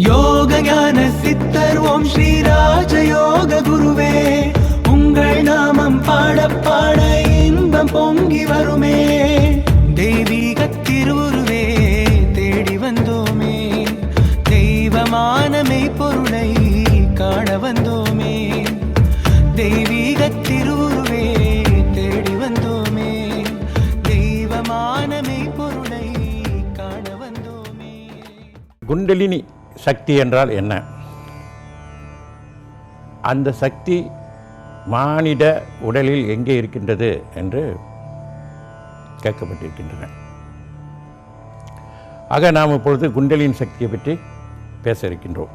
யோக ஞான சித்தர் ஓம் ஸ்ரீ ராஜயோக குருவே, உங்கள் நாமம் பாட பாட இன்பம் பொங்கி வருமே. தெய்வீக திருவுருவே தேடி வந்தோமே, தெய்வமான மெய்ப்பொருளை காண வந்தோமே. தெய்வீக திருவுருவே தேடி வந்தோமே, தெய்வமான மெய்ப்பொருளை காண வந்தோமே. குண்டலினி சக்தி என்றால் என்ன? அந்த சக்தி மானிட உடலில் எங்கே இருக்கின்றது என்று கேட்கப்பட்டிருக்கின்றன. ஆக நாம் இப்பொழுது குண்டலினி சக்தியை பற்றி பேச இருக்கின்றோம்.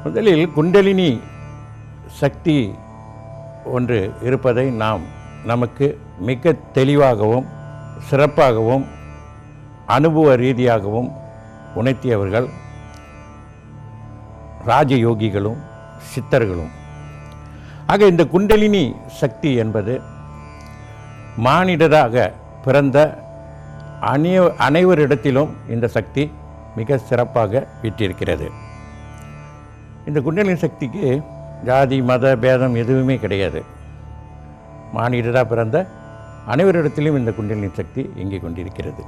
முதலில் குண்டலினி சக்தி ஒன்று இருப்பதை நமக்கு மிக தெளிவாகவும் சிறப்பாகவும் அனுபவ ரீதியாகவும் உணர்த்தியவர்கள் ராஜயோகிகளும் சித்தர்களும். ஆக இந்த குண்டலினி சக்தி என்பது மானிடராக பிறந்த அனைவரிடத்திலும் இந்த சக்தி மிக சிறப்பாக வீற்றிருக்கிறது. இந்த குண்டலினி சக்திக்கு ஜாதி மத பேதம் எதுவுமே கிடையாது. மானிடராக பிறந்த அனைவரிடத்திலும் இந்த குண்டலினி சக்தி இயங்கிக் கொண்டிருக்கிறது.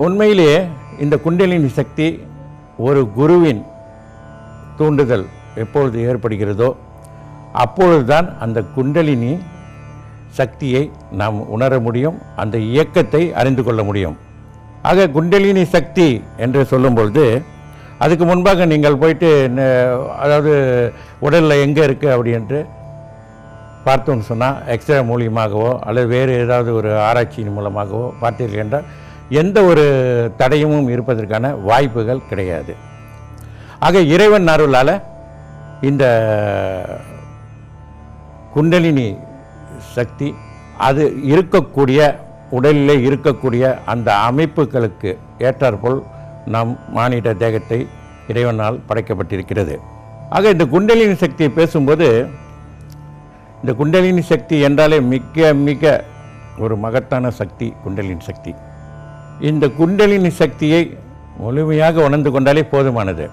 உண்மையிலேயே இந்த குண்டலினி சக்தி ஒரு குருவின் தூண்டுதல் எப்பொழுது ஏற்படுகிறதோ அப்பொழுதுதான் அந்த குண்டலினி சக்தியை நாம் உணர முடியும், அந்த இயக்கத்தை அறிந்து கொள்ள முடியும். ஆக குண்டலினி சக்தி என்று சொல்லும்பொழுது அதுக்கு முன்பாக நீங்கள் போயிட்டு அதாவது உடலில் எங்கே இருக்குது அப்படின்ட்டு பார்த்தோன்னு சொன்னால் எக்ஸ்ரே மூலியமாகவோ அல்லது வேறு ஏதாவது ஒரு ஆராய்ச்சியின் மூலமாகவோ பார்த்தீர்கள் என்றால் எந்த ஒரு தடயமும் இருப்பதற்கான வாய்ப்புகள் கிடையாது. ஆக இறைவன் அருளால் இந்த குண்டலினி சக்தி அது இருக்கக்கூடிய உடலில் இருக்கக்கூடிய அந்த அமைப்புகளுக்கு ஏற்றாற்போல் நம் மானிட தேகத்தை இறைவனால் படைக்கப்பட்டிருக்கிறது. ஆக இந்த குண்டலினி சக்தியை பேசும்போது இந்த குண்டலினி சக்தி என்றாலே மிக மிக ஒரு மகத்தான சக்தி குண்டலினி சக்தி. இந்த குண்டலினி சக்தியை முழுமையாக உணர்ந்து கொண்டாலே போதுமானது.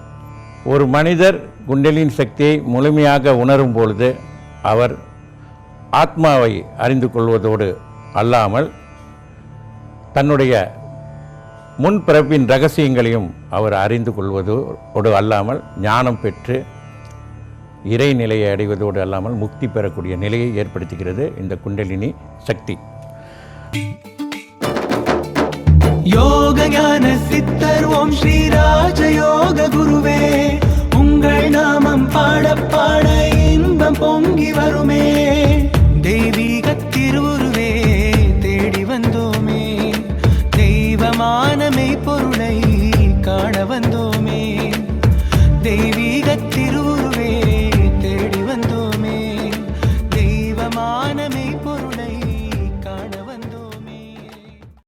ஒரு மனிதர் குண்டலினி சக்தியை முழுமையாக உணரும் பொழுது அவர் ஆத்மாவை அறிந்து கொள்வதோடு அல்லாமல் தன்னுடைய முன்பிறப்பின் ரகசியங்களையும் அவர் அறிந்து கொள்வதோடு அல்லாமல் ஞானம் பெற்று இறைநிலையை அடைவதோடு அல்லாமல் முக்தி பெறக்கூடிய நிலையை ஏற்படுத்துகிறது இந்த குண்டலினி சக்தி. யோக ஞான சித்தர் ஓம் ஸ்ரீ ராஜயோக குருவே, உங்கள் நாமம் பாட பாட இன்பம் பொங்கி வருமே. தெய்வீக திருவுருவே தேடி வந்தோமே, தெய்வமான